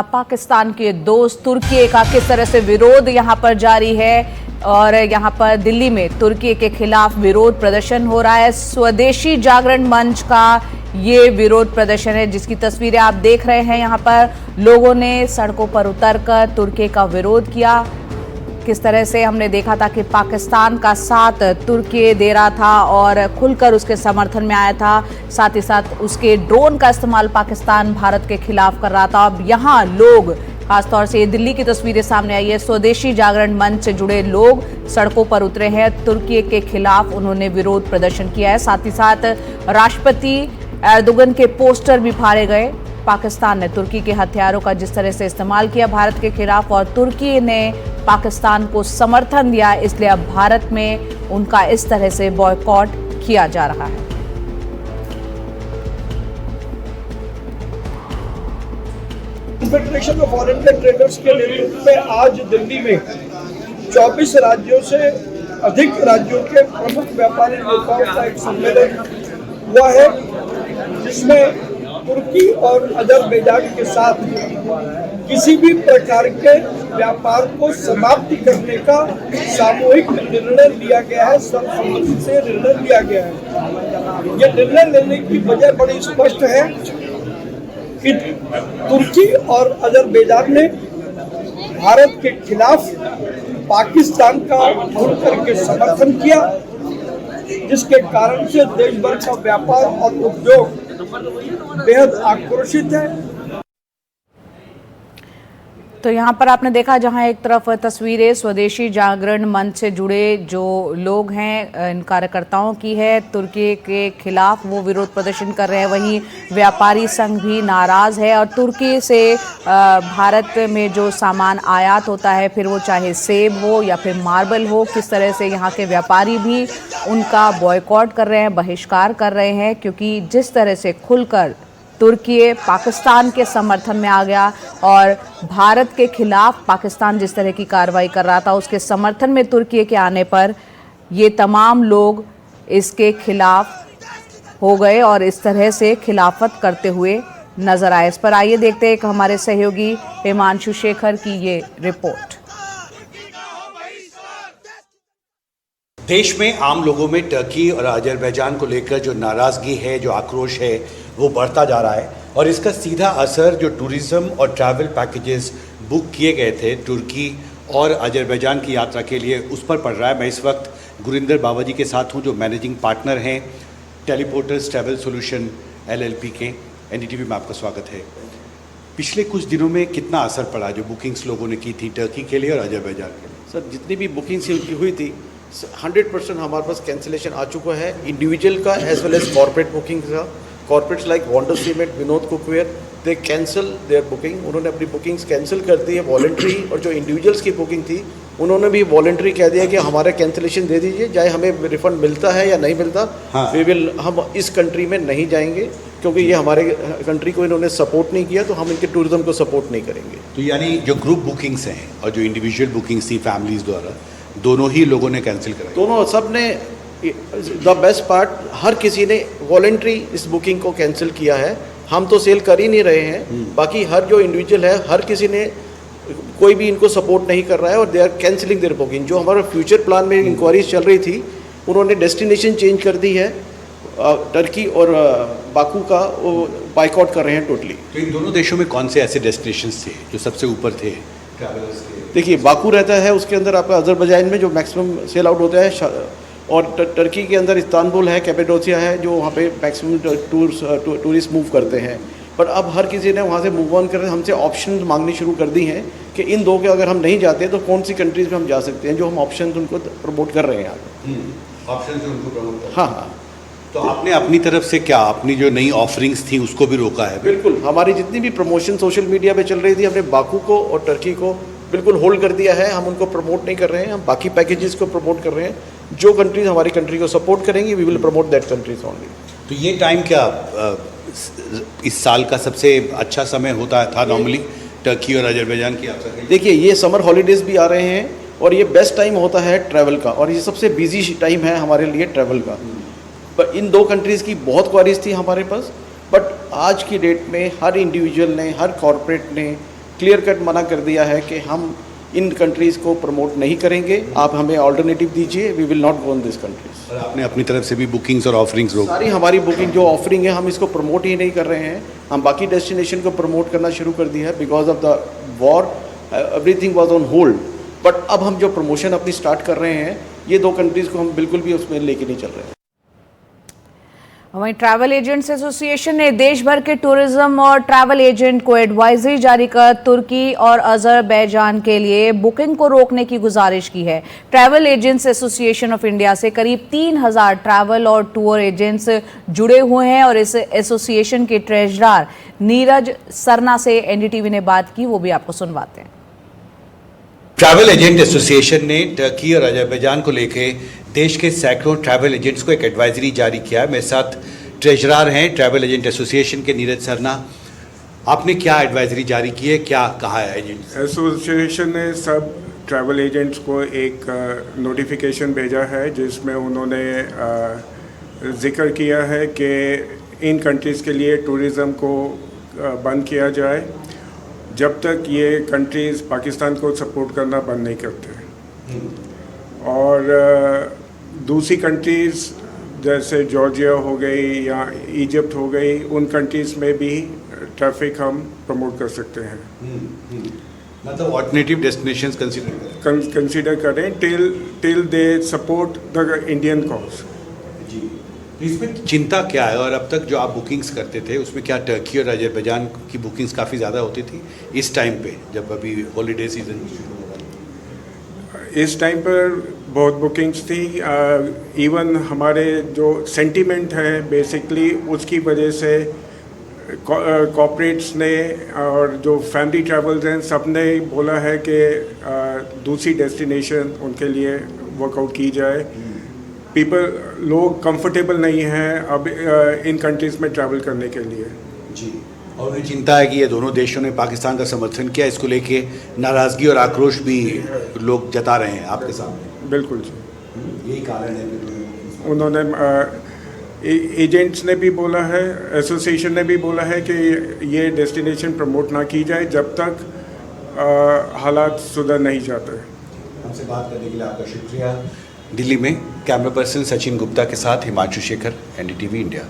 पाकिस्तान के दोस्त तुर्की का किस तरह से विरोध यहां पर जारी है और यहां पर दिल्ली में तुर्की के खिलाफ विरोध प्रदर्शन हो रहा है। स्वदेशी जागरण मंच का ये विरोध प्रदर्शन है जिसकी तस्वीरें आप देख रहे हैं। यहां पर लोगों ने सड़कों पर उतरकर तुर्की का विरोध किया। किस तरह से हमने देखा था कि पाकिस्तान का साथ तुर्की दे रहा था और खुलकर उसके समर्थन में आया था। साथ ही साथ उसके ड्रोन का इस्तेमाल पाकिस्तान भारत के खिलाफ कर रहा था। अब यहाँ लोग, खासतौर से ये दिल्ली की तस्वीरें सामने आई है, स्वदेशी जागरण मंच से जुड़े लोग सड़कों पर उतरे हैं। तुर्की के खिलाफ उन्होंने विरोध प्रदर्शन किया है। साथ ही साथ राष्ट्रपति एर्दोगन के पोस्टर भी फाड़े गए। पाकिस्तान ने तुर्की के हथियारों का जिस तरह से इस्तेमाल किया भारत के खिलाफ और तुर्की ने पाकिस्तान को समर्थन दिया, इसलिए अब भारत में उनका इस तरह से बॉयकॉट किया जा रहा है। Confederation of all India traders के नेतृत्व में आज दिल्ली में 24 राज्यों से अधिक राज्यों के प्रमुख व्यापारी नेताओं का एक सम्मेलन हुआ है, जिसमें तुर्की और अजरबैजान के साथ किसी भी प्रकार के व्यापार को समाप्त करने का सामूहिक निर्णय लिया गया है, सर्वसम्मति से निर्णय लिया गया है। ये निर्णय लेने की वजह बड़ी स्पष्ट है कि तुर्की और अजरबैजान ने भारत के खिलाफ पाकिस्तान का खुल करके समर्थन किया, जिसके कारण से देश भर का व्यापार और उद्योग बेहद आक्रोशित है। तो यहाँ पर आपने देखा, जहाँ एक तरफ तस्वीरें स्वदेशी जागरण मंच से जुड़े जो लोग हैं इन कार्यकर्ताओं की है, तुर्की के खिलाफ वो विरोध प्रदर्शन कर रहे हैं, वहीं व्यापारी संघ भी नाराज है। और तुर्की से भारत में जो सामान आयात होता है, फिर वो चाहे सेब हो या फिर मार्बल हो, किस तरह से यहाँ के व्यापारी भी उनका बॉयकॉट कर रहे हैं, बहिष्कार कर रहे हैं, क्योंकि जिस तरह से खुलकर तुर्की पाकिस्तान के समर्थन में आ गया और भारत के खिलाफ पाकिस्तान जिस तरह की कार्रवाई कर रहा था, उसके समर्थन में तुर्की के आने पर ये तमाम लोग इसके खिलाफ हो गए और इस तरह से खिलाफत करते हुए नजर आए। इस पर आइए देखते हैं एक हमारे सहयोगी हिमांशु शेखर की ये रिपोर्ट। देश में आम लोगों में टर्की और अजरबैजान को लेकर जो नाराज़गी है, जो आक्रोश है, वो बढ़ता जा रहा है और इसका सीधा असर जो टूरिज़्म और ट्रैवल पैकेजेस बुक किए गए थे तुर्की और अजरबैजान की यात्रा के लिए, उस पर पड़ रहा है। मैं इस वक्त गुरिंदर बाबाजी के साथ हूँ, जो मैनेजिंग पार्टनर हैं टेलीपोर्टर्स ट्रैवल सॉल्यूशन LLP के। NDTV में आपका स्वागत है। पिछले कुछ दिनों में कितना असर पड़ा जो बुकिंग्स लोगों ने की थी टर्की के लिए और अजरबैजान के लिए? सर, जितनी भी बुकिंग्स उनकी हुई थी 100% हमारे पास कैंसिलेशन आ चुका है, इंडिविजुअल का as well as corporate booking का। Corporates like Wonder cement, Vinod cookware, they cancel their booking. उन्होंने अपनी बुकिंग्स कैंसिल कर दी है वॉलंटरी, और जो इंडिविजुअल्स की बुकिंग थी उन्होंने भी वॉलंटरी कह दिया कि हमारा कैंसिलेशन दे दीजिए, चाहे हमें रिफंड मिलता है या नहीं मिलता। हम इस कंट्री में नहीं जाएंगे, क्योंकि ये हमारे कंट्री को इन्होंने सपोर्ट नहीं किया, तो हम इनके टूरिज्म को सपोर्ट नहीं करेंगे। तो यानी जो ग्रुप बुकिंग्स हैं और जो इंडिविजुअल बुकिंग्स थी फैमिलीज द्वारा, दोनों ही लोगों ने कैंसिल कराई? दोनों, सब ने। द बेस्ट पार्ट, हर किसी ने वॉलंटरी इस बुकिंग को कैंसिल किया है। हम तो सेल कर ही नहीं रहे हैं, बाकी हर जो इंडिविजुअल है, हर किसी ने, कोई भी इनको सपोर्ट नहीं कर रहा है और they are cancelling their booking. जो हमारा फ्यूचर प्लान में इंक्वायरीज चल रही थी, उन्होंने डेस्टिनेशन चेंज कर दी है। टर्की और बाकू का वो बाइकआउट कर रहे हैं टोटली। तो इन दोनों देशों में कौन से ऐसे डेस्टिनेशंस थे जो सबसे ऊपर थे ट्रैवलर्स के? देखिए, बाकू रहता है, उसके अंदर आपका अजरबैजान में जो मैक्सिमम सेल आउट होता है, और टर्की के अंदर इस्तांबुल है, कैपेडोसिया है, जो वहाँ पे मैक्सिमम टूरिस्ट मूव करते हैं। पर अब हर किसी ने वहाँ से मूव ऑन कर, हमसे ऑप्शन मांगनी शुरू कर दी हैं कि इन दो के अगर हम नहीं जाते तो कौन सी कंट्रीज़ में हम जा सकते हैं, जो हम ऑप्शन उनको प्रमोट कर रहे हैं यहाँ। ऑप्शन उनको प्रमोट? हाँ। तो आपने अपनी तरफ से क्या, अपनी जो नई ऑफरिंग्स थी उसको भी रोका है? बिल्कुल, हमारी जितनी भी प्रमोशन सोशल मीडिया पे चल रही थी, हमने बाकू को और टर्की को बिल्कुल होल्ड कर दिया है। हम उनको प्रमोट नहीं कर रहे हैं, हम बाकी पैकेजेस को प्रमोट कर रहे हैं। जो कंट्रीज हमारी कंट्री को सपोर्ट करेंगी, we will promote that countries only. तो ये टाइम क्या इस साल का सबसे अच्छा समय होता था नॉर्मली टर्की और अजरबैजान की यात्रा के लिए? देखिए, ये समर हॉलीडेज़ भी आ रहे हैं और ये बेस्ट टाइम होता है ट्रैवल का, और ये सबसे बिजी टाइम है हमारे लिए ट्रैवल का। पर इन दो कंट्रीज़ की बहुत क्वारीज थी हमारे पास, बट आज की डेट में हर इंडिविजुअल ने, हर कॉरपोरेट ने क्लियर कट मना कर दिया है कि हम इन कंट्रीज़ को प्रमोट नहीं करेंगे, आप हमें ऑल्टरनेटिव दीजिए, we will not go in this countries. और आपने अपनी तरफ से भी बुकिंग्स और ऑफरिंग्स रोक सारी हमारी बुकिंग जो ऑफरिंग है हम इसको प्रमोट ही नहीं कर रहे हैं, हम बाकी डेस्टिनेशन को प्रमोट करना शुरू कर दिया है। Because of the war everything was on hold, but अब हम जो प्रमोशन अपनी स्टार्ट कर रहे हैं, ये 2 कंट्रीज़ को हम बिल्कुल भी उसमें लेके नहीं चल रहे हैं। वहीं ट्रैवल एजेंट्स एसोसिएशन ने देश भर के टूरिज्म और ट्रैवल एजेंट को एडवाइजरी जारी कर तुर्की और अजरबैजान के लिए बुकिंग को रोकने की गुजारिश की है। Travel agents association of India से करीब 3000 ट्रैवल और टूर एजेंट्स जुड़े हुए हैं और इस एसोसिएशन के ट्रेजरर नीरज सरना से एनडीटीवी ने बात की, वो भी आपको सुनवाते हैं। ट्रैवल एजेंट एसोसिएशन ने टर्की और अजरबैजान को लेकर देश के सैकड़ों ट्रैवल एजेंट्स को एक एडवाइजरी जारी किया है। मेरे साथ ट्रेजरर हैं ट्रैवल एजेंट एसोसिएशन के नीरज सरना। आपने क्या एडवाइजरी जारी की है, क्या कहा है एजेंट्स? एसोसिएशन ने सब ट्रैवल एजेंट्स को एक नोटिफिकेशन भेजा है जिसमें उन्होंने जिक्र किया है कि इन कंट्रीज़ के लिए टूरिज़्म को बंद किया जाए जब तक ये कंट्रीज़ पाकिस्तान को सपोर्ट करना बंद नहीं करते। और दूसरी कंट्रीज़ जैसे जॉर्जिया हो गई या इजिप्ट हो गई, उन कंट्रीज़ में भी ट्रैफिक हम प्रमोट कर सकते हैं। मतलब ऑल्टरनेटिव डेस्टिनेशंस कंसीडर करें till they support the Indian cause. जी, इसमें चिंता क्या है? और अब तक जो आप बुकिंग्स करते थे उसमें क्या टर्की और अजरबैजान की बुकिंग्स काफ़ी ज़्यादा होती थी इस टाइम पे जब अभी हॉलीडे सीजन शुरू हो रहा है? इस टाइम पर बहुत बुकिंग्स थी। इवन हमारे जो सेंटीमेंट है बेसिकली उसकी वजह से कॉर्पोरेट्स ने और जो फैमिली ट्रैवल्स हैं सब ने बोला है कि दूसरी डेस्टिनेशन उनके लिए वर्कआउट की जाए। लोग कंफर्टेबल नहीं हैं अब इन कंट्रीज़ में ट्रैवल करने के लिए। जी, और उन्हें चिंता है कि ये दोनों देशों ने पाकिस्तान का समर्थन किया, इसको लेके नाराज़गी और आक्रोश भी लोग जता रहे हैं आपके सामने। बिल्कुल जी, यही कारण है। उन्होंने एजेंट्स ने भी बोला है, एसोसिएशन ने भी बोला है कि ये डेस्टिनेशन प्रमोट ना की जाए जब तक हालात सुधर नहीं जाते। हमसे बात करने के लिए आपका शुक्रिया। दिल्ली में कैमरा पर्सन सचिन गुप्ता के साथ हिमांशु शेखर, एनडीटीवी इंडिया।